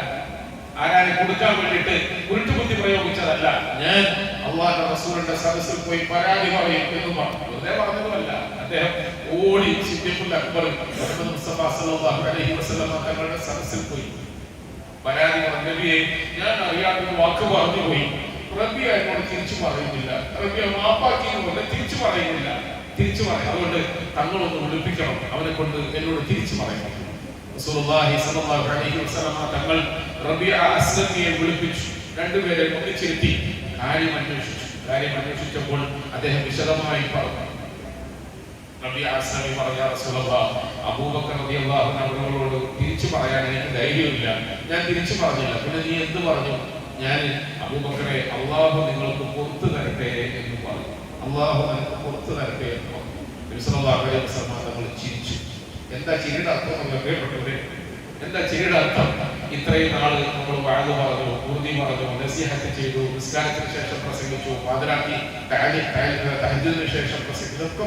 ആരാനെ കൊടുക്കാൻ വേണ്ടിയിട്ട് ഉരുട്ടുബുദ്ധി പ്രയോഗിച്ചതല്ല. ഞാൻ അല്ലാഹുവിന്റെ റസൂലിന്റെ സദസ്സിൽ പോയി പരാതി പറയും എന്ന് പറഞ്ഞു. വെറുതെ പറഞ്ഞതുമല്ല. അദ്ദേഹം ഓടി സിദ്ദീഖുൽ അക്ബർ മുഹമ്മദ് മുസ്തഫ സല്ലല്ലാഹു അലൈഹി വസല്ലം തങ്ങളുടെ സദസ്സിൽ പോയി പരാതി പറഞ്ഞു, നബിയെ, ഞാൻ അറിയാത്ത ഒരു വാക്ക് പറഞ്ഞു പോയി. റബീഅ എന്നോട് തിരിച്ചു പറയുന്നില്ല. റബീഅ മാപ്പാക്കിയതുപോലെ തിരിച്ചു പറയുന്നില്ല. അതുകൊണ്ട് തങ്ങളൊന്ന് വിളിപ്പിക്കണം, അവനെ കൊണ്ട് എന്നോട് തിരിച്ചു പറയണം. റസൂലുള്ളാഹി സ്വല്ലല്ലാഹു അലൈഹി വസല്ലം തങ്ങൾ റബീഅ അസ്ലമിയെ വിളിപ്പിച്ചു. രണ്ടുപേരെ ഒന്നിച്ചിരുത്തി കാര്യം അന്വേഷിച്ചപ്പോൾ അദ്ദേഹം വിശദമായി പറഞ്ഞു. റബീഅ അസ്ലമി പറഞ്ഞു, യാ റസൂലല്ലാഹ്, അബൂബക്കർ റളിയല്ലാഹു അൻഹുവോട് തിരിച്ചു പറയാൻ എനിക്ക് ധൈര്യമില്ല, ഞാൻ തിരിച്ചു പറഞ്ഞില്ല. പിന്നെ നീ എന്ത് പറഞ്ഞു? ഞാൻ അബൂബക്കറെ, അല്ലാഹു നിങ്ങൾക്ക് പുറത്തു തരട്ടെ എന്ന് പറഞ്ഞു. അല്ലാഹു നിങ്ങൾക്ക് പുറത്തു തരട്ടെ എന്ന് പറഞ്ഞു. നബി സല്ലല്ലാഹു അലൈഹി വസല്ലം തങ്ങൾ ചിരിച്ചു. എന്താ ചിരിയുടെ അർത്ഥം? എന്താ ചിരിയുടെ അർത്ഥം? ഇത്രയും നാള് നമ്മൾ വഅദ് പറഞ്ഞു, ഖുർആൻ പറഞ്ഞു, നസീഹത്ത് ചെയ്തു, നിസ്കാരത്തിന് ശേഷം പ്രസംഗിച്ചു, പാതിരാക്കി തഹജ്ജുദിന് ശേഷം ഇതൊക്കെ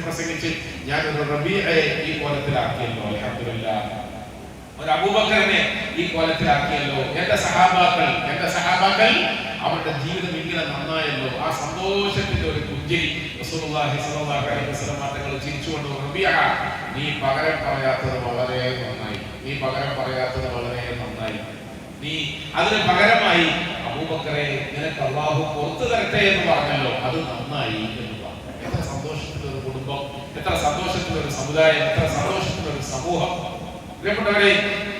പ്രസംഗിച്ച് ഞാൻ ഒരു റബീഅയെ ഈ കോലത്തിലാക്കിയല്ലോ. അൽഹംദുലില്ലാഹ്, ഒരു അബൂബക്കറിനെ ഈ കോലത്തിലാക്കിയല്ലോ. എന്റെ സഹാബാക്കൾ അവരുടെ ജീവിതം ഇങ്ങനെ നന്നായല്ലോ. ആ സന്തോഷത്തിന്റെ ഒരു പുഞ്ചിരി റസൂലുള്ളാഹി സ്വല്ലല്ലാഹു അലൈഹി വസല്ലം തങ്ങൾ ചിരിച്ചുകൊണ്ട്, റബീഅ, നീ പകരം പറയാത്തത് വളരെ നന്നായി. നീ അതിന് പകരമായി അബൂബക്കറെ, നിനക്ക് അല്ലാഹു പുറത്തു തരട്ടെ എന്ന് പറഞ്ഞല്ലോ, അത് നന്നായി എന്ന് പറഞ്ഞു. എത്ര സന്തോഷത്തിന്റെ ഒരു കുടുംബം, എത്ര സന്തോഷത്തിന്റെ ഒരു സമുദായം, എത്ര സന്തോഷത്തിന്റെ ഒരു സമൂഹം. പ്രിയപ്പെട്ടവരെ,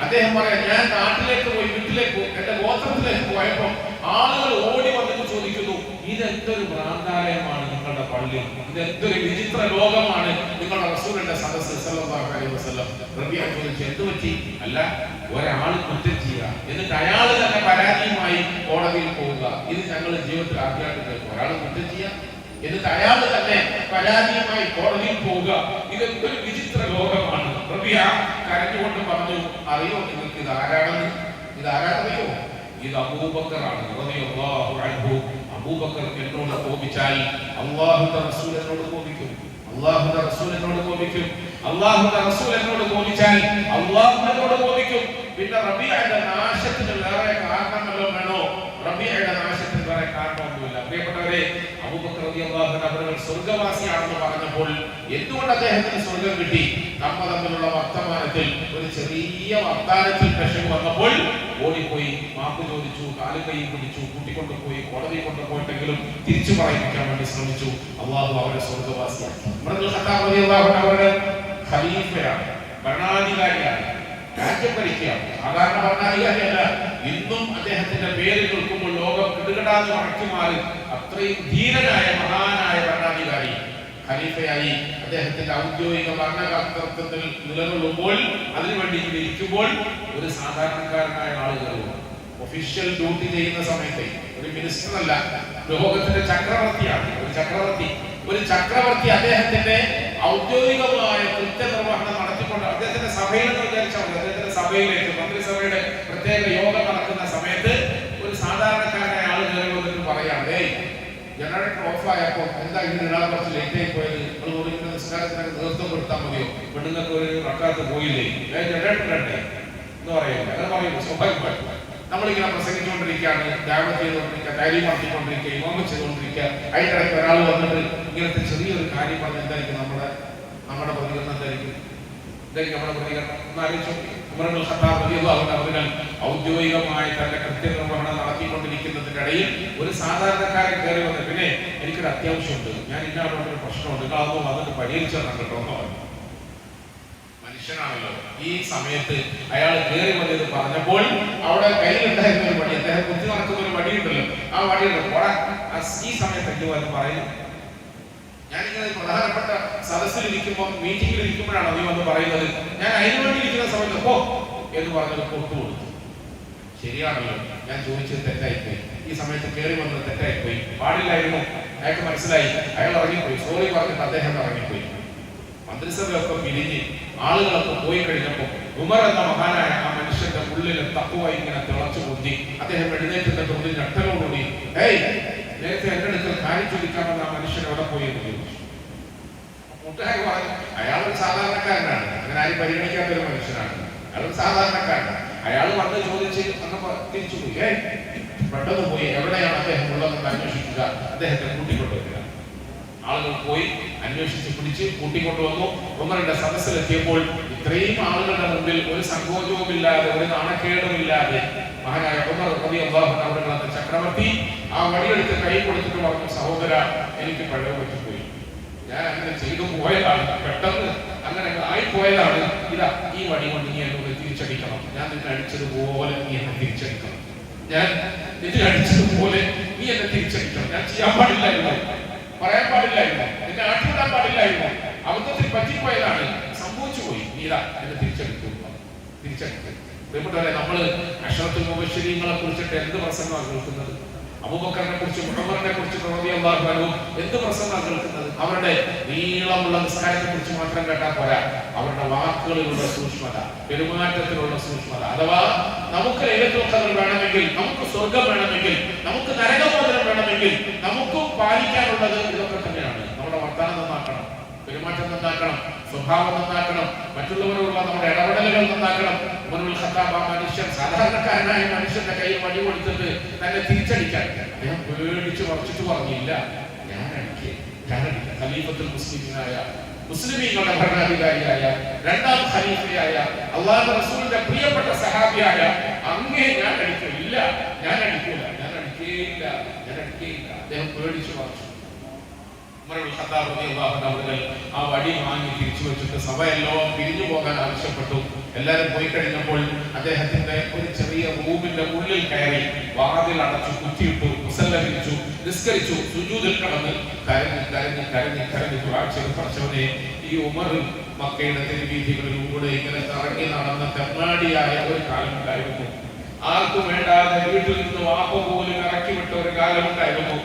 അദ്ദേഹം പറയാം, ഞാൻ നാട്ടിലേക്ക് പോയി, വീട്ടിലേക്ക്, എന്റെ ഗോത്രത്തിലേക്ക് പോയപ്പോൾ ആളുകൾ ഓടി വന്നിട്ട് ചോദിക്കുന്നു, ഇതെന്തൊരു ഭ്രാന്താലയമാണ് നിങ്ങളുടെ പള്ളി, ഇതെന്തൊരു വിചിത്ര ലോകമാണ് നിങ്ങളുടെ റസൂലിന്റെ സദസ്സ് സല്ലല്ലാഹു അലൈഹി വസല്ലം. റബീഅ ചോദിച്ചു, എന്ത് പറ്റി? അല്ല, ഒരാൾ കുറ്റം ചെയ്യുക, എന്നിട്ട് അയാൾ തന്നെ പരാതിയുമായി കോടതിയിൽ പോവുക, ഇത് ഞങ്ങൾ ജീവിതത്തിൽ ആദ്യമായിട്ട് കേൾക്കും. ഒരാൾ കുറ്റം ചെയ്യാം, എന്നിട്ട് അയാൾ തന്നെ പരാതിയുമായി കോടതിയിൽ പോവുക, ഇതൊരു വിചിത്ര ലോകമാണ്. റബിയ കരഞ്ഞുകൊണ്ട് പറഞ്ഞു, അറിയോ നിങ്ങൾക്ക് ഇത് ആരാണെന്ന്? ഇത് ആരാണെന്നറിയോ? ഇത് അബൂബക്കറാണ് റളിയല്ലാഹു അൻഹു. അബൂബക്കർ എന്നോട് കോപിച്ചാൽ അല്ലാഹുവിന്റെ റസൂൽ എന്നോട് കോപിക്കും, അല്ലാഹുവിന്റെ റസൂൽ എന്നോട് കോപിക്കും, അല്ലാഹുവിന്റെ റസൂൽ എന്നോട് കോപിച്ചാൽ അല്ലാഹു എന്നോട് കോപിക്കും. പിന്നെ റബീഅയുടെ നാശത്തിന് വേറെ കാരണമല്ലോ വേണോ? റബീഅയുടെ നാശത്തിന് വേറെ കാരണമൊന്നുമില്ല. പ്രിയപ്പെട്ടവരെ, അബൂബക്കർ റളിയല്ലാഹു അൻഹു അവർ സ്വർഗ്ഗവാസിയാണെന്ന് പറഞ്ഞപ്പോൾ എന്തുകൊണ്ട് അദ്ദേഹത്തിന് സ്വർഗ്ഗം കിട്ടി? നമ്മ തമ്മിലുള്ള വർത്തമാനത്തിൽ ഒരു ചെറിയ വർത്താനത്തിൽ പ്രശ്നം വന്നപ്പോൾ ഓടിപ്പോയി മാപ്പ് ചോദിച്ചു, കാലും കൈയും പിടിച്ചു, കൂട്ടിക്കൊണ്ടുപോയി കോടതി കൊണ്ടുപോയിട്ടെങ്കിലും തിരിച്ചു പറയിപ്പിക്കാൻ വേണ്ടി ശ്രമിച്ചു. അള്ളാഹു അവരെ സ്വർഗ്ഗവാസിയാക്കി. ഉമർ ഖത്താബ് റളിയല്ലാഹു അൻഹു അവരുടെ ഖലീഫയാണ്, ഭരണാധികാരിയാണ്, രാജ്യം ഭരിക്കുകയാണ്. സാധാരണ ഭരണാധികാരിയല്ല. ഇന്നും അദ്ദേഹത്തിന്റെ പേര് കേൾക്കുമ്പോൾ ലോകം കിടുകിടാന്ന് മറക്കുമാറി അത്രയും ധീരനായ മഹാനായ ഭരണാധികാരി ഖലീഫയായി അദ്ദേഹത്തിന്റെ ഔദ്യോഗിക ഭരണകർത്തൃത്വത്തിൽ നിലകൊള്ളുമ്പോൾ, അതിനുവേണ്ടി ഇരിക്കുമ്പോൾ ഒരു സാധാരണക്കാരനായ ആളുകൾ ഒഫീഷ്യൽ ഡ്യൂട്ടി ചെയ്യുന്ന സമയത്ത്, ഒരു മിനിസ്റ്റർ അല്ല, ലോകത്തിന്റെ ചക്രവർത്തിയാണ്. ഒരു ചക്രവർത്തി അദ്ദേഹത്തിന്റെ ഔദ്യോഗികമായ കൃത്യനിർവഹണം നടത്തിക്കൊണ്ട് അദ്ദേഹത്തിന്റെ സഭയിൽ എന്ന് വിചാരിച്ചാൽ മതി, അദ്ദേഹത്തിന്റെ സഭയിലേക്ക് മന്ത്രിസഭയുടെ പ്രത്യേക യോഗം നടക്കുന്ന സമയത്ത് ഒരു സാധാരണക്കാരനായ ആൾ കയറി വന്നിട്ട് പറയാതെ, ജനറേറ്റർ ഓഫ് ആയപ്പോ എന്താ ഇങ്ങനെ ഇടാൻ കുറച്ച് ലേറ്റ് ആയി പോയത്, അതുകൊണ്ട് ഇങ്ങനെ നിസ്കാരത്തിനൊക്കെ നേതൃത്വം കൊടുത്താൽ മതിയോ, പെണ്ണുങ്ങൾക്ക് ഒരു റക്കാത്ത് പോയില്ലേ, ജനറേറ്റർ കണ്ടേ എന്ന് പറയുന്നത്. അങ്ങനെ പറയുന്നു. സ്വാഭാവികമായിട്ട് നമ്മളിങ്ങനെ പ്രസംഗിച്ചുകൊണ്ടിരിക്കുകയാണ്, ദഅവത്ത് ചെയ്തുകൊണ്ടിരിക്കുക, താലീം നടത്തിക്കൊണ്ടിരിക്കുക, ഇമാമ ചെയ്തുകൊണ്ടിരിക്കുക, അതിനിടയ്ക്ക് ഒരാൾ വന്നിട്ട് ഇങ്ങനത്തെ ചെറിയൊരു കാര്യം പറഞ്ഞ് എന്തായിരിക്കും നമ്മുടെ പ്രതികരണം? എന്തായിരിക്കും നമ്മുടെ പ്രതികരണം? എന്നാലോചിച്ചു. ഉമർ ഇബ്നുൽ ഖത്താബ് റളിയല്ലാഹു അൻഹു ഔദ്യോഗികമായി തന്റെ കൃത്യനിർവഹണം നടത്തിക്കൊണ്ടിരിക്കുന്നതിന്റെ ഇടയിൽ ഒരു സാധാരണക്കാരൻ കയറി വന്നു, പിന്നെ എനിക്കൊരു അത്യാവശ്യമുണ്ട്, ഞാൻ ഇന്നൊരു പ്രശ്നമുണ്ട്, നിങ്ങളതൊന്നും വന്നിട്ട് പരിഹരിച്ചു തരണം കേട്ടോ എന്ന് പറഞ്ഞു. മനുഷ്യനാണല്ലോ. ഈ സമയത്ത് അയാൾ കയറി വന്നത് പറഞ്ഞപ്പോൾ അവിടെ കയ്യിലുണ്ടായിരുന്ന ഒരു വടി, അദ്ദേഹം കുത്തി നടക്കുന്ന ഒരു വടിയുണ്ടല്ലോ, ആ വടിയുണ്ട് പോടാ. ഈ സമയത്ത് എന്തുവാന്ന് പറയുന്നു? ഞാനിങ്ങനെ പ്രധാനപ്പെട്ട സദസ്സിൽ ഇരിക്കുമ്പോൾ, മീറ്റിംഗിൽ ഇരിക്കുമ്പോഴാണ് നീ വന്ന് പറയുന്നത്, ഞാൻ അതിനു വേണ്ടി ഇരിക്കുന്ന സമയത്ത് പോ എന്ന് പറഞ്ഞത് പൊട്ടു കൊടുത്തു. ശരിയാണല്ലോ, ഞാൻ ചോദിച്ചത് തെറ്റായിപ്പോയി, ഈ സമയത്ത് കയറി വന്നത് തെറ്റായിപ്പോയി, പാടില്ലായിരുന്നു. അയാൾക്ക് മനസ്സിലായി, അയാൾ ഇറങ്ങിപ്പോയി, സോറി പറഞ്ഞിട്ട് അദ്ദേഹം ഇറങ്ങിപ്പോയി. മന്ത്രിസഭയൊക്കെ പിരിഞ്ഞ് ആളുകളൊക്കെ പോയി കഴിഞ്ഞപ്പോൾ ഉമർ എന്ന മഹാനായ ആ മനുഷ്യന്റെ ഉള്ളിൽ തഖ്വ ഇങ്ങനെ തിളച്ചു പൊന്തി. അദ്ദേഹം എഴുന്നേറ്റിന്റെ തൊഴിൽ ഞെട്ടലോടുകൂടി, ഏയ് നേരത്തെ എന്റെ അടുക്കൽ കാര്യം ചോദിക്കാമെന്ന് ആ മനുഷ്യൻ എവിടെ പോയി എന്ന് ചോദിച്ചു. കൂട്ടുകാർ പറഞ്ഞു, അയാളൊരു സാധാരണക്കാരനാണ്, അങ്ങനെ ആരും പരിഗണിക്കാത്ത ഒരു മനുഷ്യനാണ്, അയാളൊരു സാധാരണക്കാരനാണ്. അയാൾ വന്ന് ചോദിച്ച് അന്ന് തിരിച്ചുപോയി. പെട്ടെന്ന് പോയി എവിടെയാണ് അദ്ദേഹം ഉള്ളതെന്ന് അന്വേഷിക്കുക, അദ്ദേഹത്തെ കൂട്ടിക്കൊണ്ടുവരിക. ആളുകൾ പോയി അന്വേഷിച്ച് പിടിച്ച് കൂട്ടിക്കൊണ്ടുവന്നു. ഉമറിന്റെ സദസ്സിലെത്തിയപ്പോൾ ഇത്രയും ആളുകളുടെ മുമ്പിൽ ഒരു സങ്കോചവുമില്ലാതെ, ഒരു നാണക്കേടുമില്ലാതെ മഹാനായ ഉമർ റളിയല്ലാഹു അൻഹു എന്ന ചക്രവർത്തി ആ വടിയെടുത്ത് കൈ കൊടുത്തിട്ട് പറഞ്ഞു, സഹോദര, എനിക്ക് പഴയ പറ്റിപ്പോയി, ഞാൻ അങ്ങനെ ചെയ്തു പോയതാണ്, പെട്ടെന്ന് അങ്ങനെ ആയിപ്പോയതാണ്. ഇതാ ഈ വടി കൊണ്ട് നീ എന്നോട് തിരിച്ചടിക്കണം, ഞാൻ നിന്നെ അടിച്ചതുപോലെ നീ എന്നെ തിരിച്ചടിക്കണം, ഞാൻ നിന്നെ അടിച്ചതുപോലെ നീ എന്നെ തിരിച്ചടിക്കണം. ഞാൻ ചെയ്യാൻ പാടില്ലായിരുന്നു, പറയാൻ പാടില്ലായിരുന്നു, എന്നെ ആട്ടിവിടാൻ പാടില്ലായിരുന്നു, അബദ്ധത്തിൽ പറ്റിപ്പോയതാണ്, സംഭവിച്ചു പോയി, നീതാ എന്നെ തിരിച്ചെടുത്തു. പ്രിയപ്പെട്ടവരെ, നമ്മള് അശ്റത്തുൽ മുബശ്ശിരീങ്ങളെ കുറിച്ചിട്ട് എന്ത് പ്രസംഗമാണ് കേൾക്കുന്നത്? അബൂബക്കറിനെ കുറിച്ചും ഉമറിനെ കുറിച്ചും റളിയല്ലാഹു അൻഹു എന്ത് പ്രസംഗമാണ് കേൾക്കുന്നത്? അവരുടെ നീളമുള്ള നിസ്കാരത്തെ കുറിച്ച് മാത്രം കേട്ടാൽ പോരാ, അവരുടെ വാക്കുകളിലുള്ള സൂക്ഷ്മത, പെരുമാറ്റത്തിലുള്ള സൂക്ഷ്മത. അഥവാ നമുക്ക് ലൈലത്തുൽ ഖദർ വേണമെങ്കിൽ, നമുക്ക് സ്വർഗം വേണമെങ്കിൽ, നമുക്ക് നരകമോചനം വേണമെങ്കിൽ, നമുക്കും പാലിക്കാനുള്ളത് ഇതൊക്കെ തന്നെയാണ്. നമ്മുടെ വർത്തമാനം നന്നാക്കണം, പെരുമാറ്റം നന്നാക്കണം, സ്വഭാവം നന്നാക്കണം, മറ്റുള്ളവരോടുള്ള നമ്മുടെ ഇടപെടലുകൾ നന്നാക്കണം. ഉമർ ഇബ്നുൽ ഖത്താബ് മനുഷ്യൻ, സാധാരണക്കാരനായ മനുഷ്യന്റെ കയ്യിൽ വടി കൊടുത്തിട്ട് തന്നെ തിരിച്ചടിക്കാൻ അദ്ദേഹം പേടിച്ച് വറച്ചിട്ട് പറഞ്ഞില്ല, ഞാൻ അടിക്കുക. ഖലീഫത്തുൽ മുസ്ലിമീനായ, മുസ്ലിമീങ്ങളുടെ ഭരണാധികാരിയായ, രണ്ടാം ഖലീഫയായ, അല്ലാഹുവിന്റെ റസൂലിന്റെ പ്രിയപ്പെട്ട സഹാബിയായ അങ്ങേ ഞാൻ അടിക്കില്ല, ഞാൻ അടിക്കില്ല, ഞാൻ അടിക്കേയില്ല, ഞാൻ അടിക്കേയില്ല. അദ്ദേഹം പേടിച്ച് വറച്ചു. ഉമർ ഇബ്നുൽ ഖത്താബ് റളിയല്ലാഹു അൻഹു ആ വടി വാങ്ങി തിരിച്ചു വെച്ചിട്ട് സഭയെല്ലാം പിരിഞ്ഞു പോകാൻ ആവശ്യപ്പെട്ടു. എല്ലാവരും പോയി കഴിഞ്ഞപ്പോൾ അദ്ദേഹത്തിന്റെ ഒരു ചെറിയ റൂമിന്റെ ഉള്ളിൽ കയറി വാതിൽ അടച്ചു, കുറ്റിയിട്ടു, മുസല്ല വിരിച്ചു, നിസ്കരിച്ചു, സുജൂദിൽ കിടന്ന് കരഞ്ഞ് ദുആ ചെയ്തു, പടച്ചവനെ, ഈ ഉമർ മക്കയുടെ തെരുവീഥികളിലൂടെ ഇങ്ങനെ കറങ്ങി നടന്ന തെമ്മാടിയായ ഒരു കാലമുണ്ടായിരുന്നു. ആ ആർക്കും വേണ്ടാതെ വീട്ടിൽ നിന്ന് വാപ്പ പോലും ഇറക്കി വിട്ട ഒരു കാലമുണ്ടായിരുന്നു.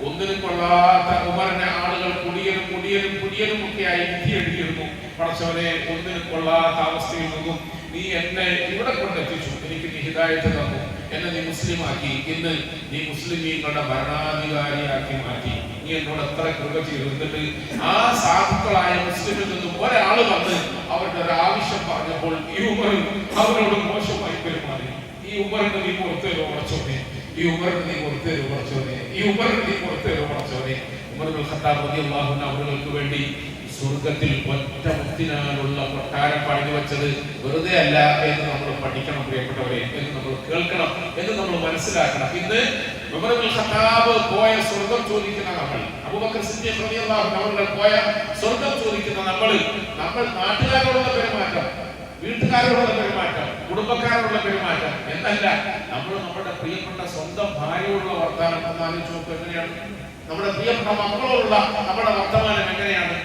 ഒന്നിനും കൊള്ളാത്ത ഉമറിനെ ആളുകൾ കുടിയനും ഒക്കെയായി വിധിയെഴുതിയിരുന്നു. പടച്ചവനെ, ഒന്നിനും കൊള്ളാത്ത അവസ്ഥയിൽ നിന്നും നീ എന്നെ ഇവിടെ കൊണ്ടെത്തിച്ചു, എനിക്ക് നീ ഹിദായത്ത് തന്നു, എന്നെ നീ മുസ്ലിമാക്കി, ഇന്ന് നീ മുസ്ലിമീങ്ങളുടെ ഭരണാധികാരിയാക്കി മാറ്റി, നീ എന്നോട് എത്ര കൃപ ചെയ്തിട്ട് ആ സാധുക്കളായ മുസ്ലിമിൽ നിന്നും ഒരാൾ വന്ന് അവരുടെ ഒരു ആവശ്യം പറഞ്ഞപ്പോൾ ഈ ഉമർ അവരോട് മോശമായി പെരുമാറി. ഈ ഉമറിന് നീ പുറത്തേരോ ഉറച്ചോനെ, ഈ ഉമറിന് നീ പുറത്തേരോ ഉറച്ചോനെ, ഈ ഉമറിന് നീ പുറത്തേരോ ഉറച്ചോനെ. ഉമർ ഇബ്നുൽ ഖത്താബ് റളിയല്ലാഹു അൻഹു അവർക്ക് വേണ്ടി സ്വർഗത്തിൽ ഒറ്റ മുത്തിനാലുള്ള കൊട്ടാരം പണിതു വെച്ചത് വെറുതെ അല്ല എന്ന് നമ്മൾ പഠിക്കണം പ്രിയപ്പെട്ടവരെ, എന്ന് നമ്മൾ കേൾക്കണം, എന്ന് നമ്മൾ മനസ്സിലാക്കണം. ഇന്ന് ഉമർ ഇബ്നുൽ ഖത്താബ് പോയ സ്വർഗം ചോദിക്കുന്ന നമ്മൾ, അബൂബക്കർ സിദ്ദീഖ് റളിയല്ലാഹു അൻഹു അവർ പോയ സ്വർഗം ചോദിക്കുന്ന നമ്മൾ നാട്ടുകാരോടുള്ള പെരുമാറ്റം, വീട്ടുകാരോടുള്ള പെരുമാറ്റം, കുടുംബക്കാരോടുള്ള പെരുമാറ്റം എന്നല്ല, നമ്മൾ നമ്മുടെ പ്രിയപ്പെട്ട സ്വന്തം ഭാര്യയോടുള്ള വർത്തമാനം ഒന്ന് ആലോചിച്ച് നോക്കുക. എങ്ങനെയാണ് നമ്മുടെ പ്രിയപ്പെട്ട മക്കളോടുള്ള നമ്മുടെ വർത്തമാനം? എങ്ങനെയാണ്?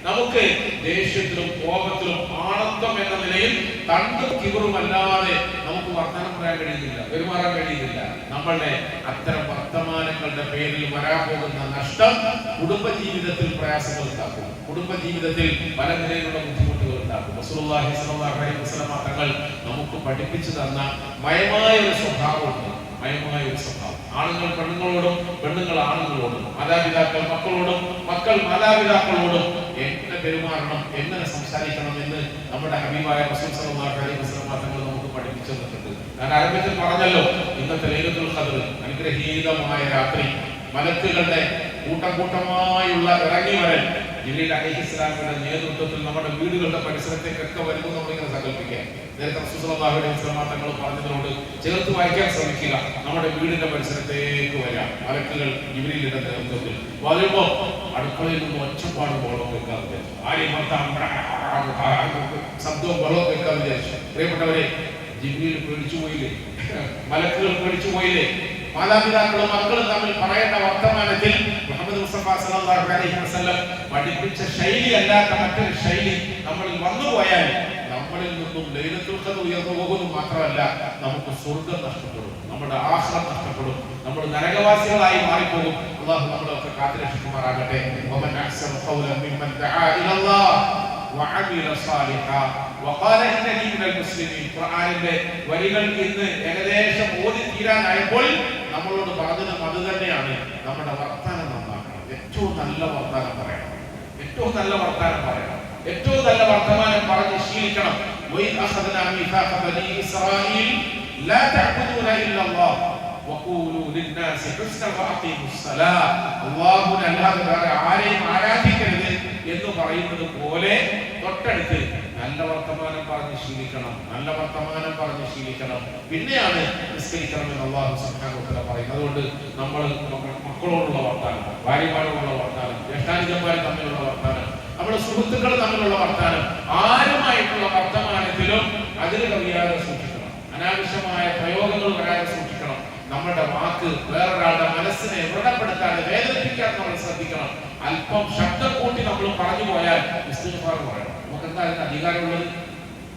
നമുക്ക് ദേഷ്യത്തിലും കോപത്തിലും ആനന്ദം എന്ന നിലയിൽ തണ്ടും കിവറുമല്ലാതെ നമുക്ക് വർത്തമാനം പറയാൻ കഴിയുന്നില്ല, പെരുമാറാൻ കഴിയുന്നില്ല. നമ്മളുടെ അത്തരം വർത്തമാനങ്ങളുടെ പേരിൽ വരാൻ പോകുന്ന നഷ്ടം കുടുംബജീവിതത്തിൽ പ്രയാസങ്ങൾ ഉണ്ടാക്കും, കുടുംബജീവിതത്തിൽ പല നിലയിലുള്ള ബുദ്ധിമുട്ടുകൾ ഉണ്ടാക്കും. റസൂലുള്ളാഹി സ്വല്ലല്ലാഹു അലൈഹി വസല്ലം തങ്ങൾ നമുക്ക് പഠിപ്പിച്ചു തന്ന മയമായ ഒരു സ്വഭാവമുണ്ട്, മയമായ ഒരു സ്വഭാവം. ആണുങ്ങൾ പെണ്ണുങ്ങളോടും, പെണ്ണുങ്ങൾ ആണുങ്ങളോടും, മാതാപിതാക്കൾ മക്കളോടും, മക്കൾ മാതാപിതാക്കളോടും എങ്ങനെ പെരുമാറണം, എങ്ങനെ സംസാരിക്കണം എന്ന് നമ്മുടെ ഹബീബായ റസൂൽ സ്വല്ലല്ലാഹു അലൈഹി വസല്ലം തങ്ങൾ നമുക്ക് പഠിപ്പിച്ചു തന്നിട്ടുണ്ട്. ഞാൻ ആരംഭത്തിൽ പറഞ്ഞല്ലോ, ഇന്നത്തെ ലൈലത്തുൽ ഖദ്ർ അനുഗ്രഹീതമായ രാത്രി, മലക്കുകളുടെ കൂട്ടമായുള്ള ഇറങ്ങി വരൽ, ജിബ്രീൽ അലൈഹിസ്സലാമിന്റെ നേതൃത്വത്തിൽ നമ്മുടെ വീടുകളുടെ പരിസരത്തേക്കൊക്കെ വരുമ്പോൾ നമ്മളിങ്ങനെ സങ്കല്പിക്കാം. നേരത്തെ റസൂൽ സ്വല്ലല്ലാഹു അലൈഹി വസല്ലം തങ്ങൾ പറഞ്ഞതിനോട് ചേർത്ത് വായിക്കാൻ ശ്രമിക്കുക. നമ്മുടെ വീടിന്റെ പരിസരത്തേക്ക് വരാം മലക്കുകൾ ജിബ്രീലിന്റെ നേതൃത്വത്തിൽ വരുമ്പോൾ അടുക്കളയിൽ നിന്ന് ഒച്ചപ്പാടും ബഹളവും കേൾക്കാൻ വിചാരിച്ചു, ആരെയും ശബ്ദവും ബഹളവും കേൾക്കാൻ വിചാരിച്ചു. പ്രിയപ്പെട്ടവരെ, ജിബ്രീൽ പേടിച്ചു പോയില്ലേ? മലക്കുകൾ പേടിച്ചു പോയില്ലേ? മാതാപിതാക്കളും മക്കളും തമ്മിൽ പറയേണ്ട വർത്തമാനത്തിൽ മുഹമ്മദ് മുസ്തഫ സല്ലല്ലാഹു അലൈഹി വസല്ലം പഠിപ്പിച്ച ശൈലി അല്ലാത്ത മറ്റൊരു ശൈലി നമ്മളിൽ വന്നുപോയാൽ നമ്മളിൽ നിന്നും ലൈലത്തുൽ ഖദ്ർ ഉയർന്നു പോകുന്നു മാത്രമല്ല, നമുക്ക് സ്വർഗ്ഗം നഷ്ടപ്പെടും, നമ്മുടെ ആഖിറത്ത് നഷ്ടപ്പെടും, നമ്മൾ നരകവാസികളായി മാറിപ്പോകും. അല്ലാഹു നമ്മളെയൊക്കെ കാത്തുരക്ഷിക്കുമാറാകട്ടെ. വമൻ അഹ്സനു ഖൗലൻ മിമ്മൻ ദഅ ഇലല്ലാഹ് വഅമില സാലിഹാ വഖാല ഇന്നനി മിനൽ മുസ്ലിമീൻ. ഖുർആനിന്റെ വരികൾ ഇന്ന് ഏകദേശം ഓതി തീരാനായപ്പോൾ നമ്മളോട് പറഞ്ഞതും അത് തന്നെയാണ്. നമ്മുടെ വർത്തമാനം നന്നാക്കണം, ഏറ്റവും നല്ല വർത്തമാനം പറയണം, ഏറ്റവും നല്ല വർത്തമാനം പറയണം, ഏറ്റവും നല്ല വർത്തമാനം പറഞ്ഞ് ശീലിക്കണം. വഇദ് അഖദ്നാ മീസാഖ ബനീ ഇസ്രായീൽ ലാ തഅബുദൂന ഇല്ലല്ലാഹ് വഖൂലൂ ലിന്നാസി ഹുസ്നൻ വഅഖീമുസ് സലാ. അല്ലാഹുവിനെ അല്ലാതെ വേറെ ആരെയും ആരാധിക്കരുത് എന്ന് പറയുന്നത് പോലെ തൊട്ടടുത്ത് നല്ല വർത്തമാനം പറഞ്ഞ് ശീലിക്കണം, നല്ല വർത്തമാനം പറഞ്ഞ് ശീലിക്കണം, പിന്നെയാണ് നിസ്കരിക്കണമെന്ന് അല്ലാഹു സുബ്ഹാനഹു വ തആല പറയുന്നത്. അതുകൊണ്ട് നമ്മൾ മക്കളോടുള്ള വർത്തമാനം, ഭാര്യമാരോടുള്ള വർത്തമാനം, ജ്യേഷ്ഠാനുജന്മാർ തമ്മിലുള്ള വർത്തമാനം, നമ്മുടെ സുഹൃത്തുക്കൾ തമ്മിലുള്ള വർത്തമാനം, ആരുമായിട്ടുള്ള വർത്തമാനത്തിലും അതിൽ കവിയാതെ സൂക്ഷിക്കണം, അനാവശ്യമായ പ്രയോഗങ്ങൾ വരാതെ സൂക്ഷിക്കണം. നമ്മുടെ വാക്ക് വേറൊരാളുടെ മനസ്സിനെ വ്രണപ്പെടുത്താതെ വേദനിപ്പിക്കാൻ നമ്മൾ ശ്രദ്ധിക്കണം. അല്പം ശബ്ദം കൂട്ടി നമ്മൾ പറഞ്ഞു പോയാൽ ഇസ്തിഗ്ഫാർ പറയണം. നമുക്കെന്താ അതിന് അധികാരമുള്ളത്?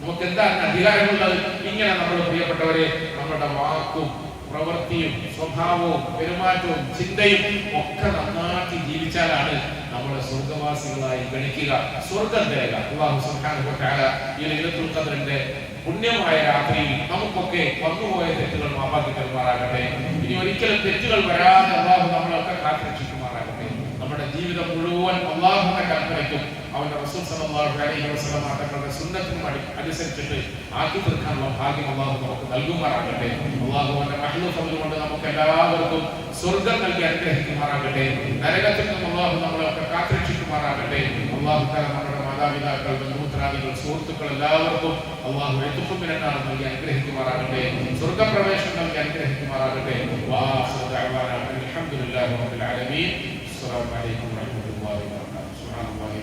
നമുക്കെന്താ അതിന് അധികാരമുള്ളത്? ഇങ്ങനെ നമ്മൾ പ്രിയപ്പെട്ടവരെ നമ്മുടെ വാക്കും പ്രവൃത്തിയും സ്വഭാവവും പെരുമാറ്റവും ചിന്തയും ഒക്കെ നന്നാക്കി ജീവിച്ചാലാണ് നമ്മളെ സ്വർഗവാസികളായി ഗണിക്കുക, സ്വർഗം തേടുക. അല്ലാഹു സുബ്ഹാനഹു വ തആല ഈ ലൈലത്തുൽ ഖദ്റിന്റെ പുണ്യമായ രാത്രിയിൽ നമുക്കൊക്കെ വന്നുപോയ തെറ്റുകൾ മാപ്പാക്കി തരുമാറാകട്ടെ. ഇനി ഒരിക്കലും തെറ്റുകൾ വരാതെ അല്ലാഹു നമ്മളൊക്കെ കാത്തുരക്ഷിക്കുമാറാകട്ടെ. നമ്മുടെ ജീവിതം മുഴുവൻ അല്ലാഹുവിന്റെ കൽപ്പനയ്ക്കും അവന്റെ റസൂൽ സല്ലല്ലാഹു അലൈഹി വസല്ലം തങ്ങളുടെ സുന്നത്തിനും അനുസരിച്ചിട്ട് ആക്കി തീർക്കാനുള്ള ഭാഗ്യം അല്ലാഹു നമുക്ക് നൽകുമാറാകട്ടെ. അല്ലാഹുവിന്റെ മഹ്ലൂഖ് കൊണ്ട് നമുക്ക് എല്ലാവർക്കും സ്വർഗ്ഗം നൽകി അനുഗ്രഹിക്കുമാറാകട്ടെ. നരകത്തിൽ നിന്നും അല്ലാഹു നമ്മളെയൊക്കെ കാത്തുരക്ഷിക്കുമാറാകട്ടെ. അല്ലാഹു തആല നമ്മുടെ മാതാപിതാക്കൾ, ബന്ധുമിത്രാദികൾ, സുഹൃത്തുക്കൾ എല്ലാവർക്കും അല്ലാഹു എത്തുമിനാണ് നൽകി അനുഗ്രഹിക്കുമാറാകട്ടെ. സ്വർഗ്ഗപ്രവേശനം നൽകി അനുഗ്രഹിക്കുമാറാകട്ടെ. വആഖിറു ദഅവാനാ അൽഹംദുലില്ലാഹി റബ്ബിൽ ആലമീൻ. അസ്സലാമു അലൈക്കും വറഹ്മത്തുള്ളാഹി വബറകാതുഹു. സുബ്ഹാനല്ലാഹി.